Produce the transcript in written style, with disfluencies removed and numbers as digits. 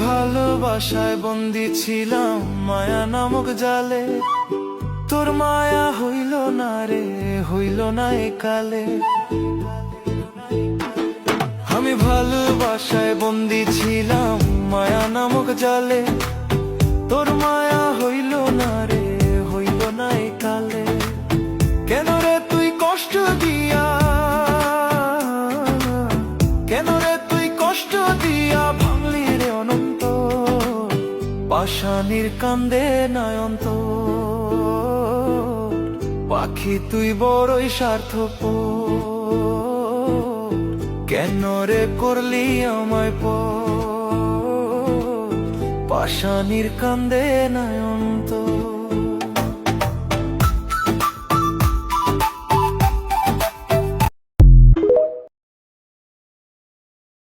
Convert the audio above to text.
ভালোবাসায় বন্দি ছিলাম মায়া নামক জালে, তোর মায়া হইল না রে, হইল না একালে। আমি ভালোবাসায় বন্দি ছিলাম মায়া নামক জালে, তোর মায়া হইল না রে, হইল না একালে। কেন রে তুই কষ্ট দিয়া, কেন রে তুই কষ্ট দিয়া ভাঙলি রে অনন্ত, পাষাণীর কান্দে নয়ন্ত। পাখি তুই বড়ই স্বার্থপর, কেন রে করলি আমায় পর, পাষাণীর কান্দে নয়ন্ত।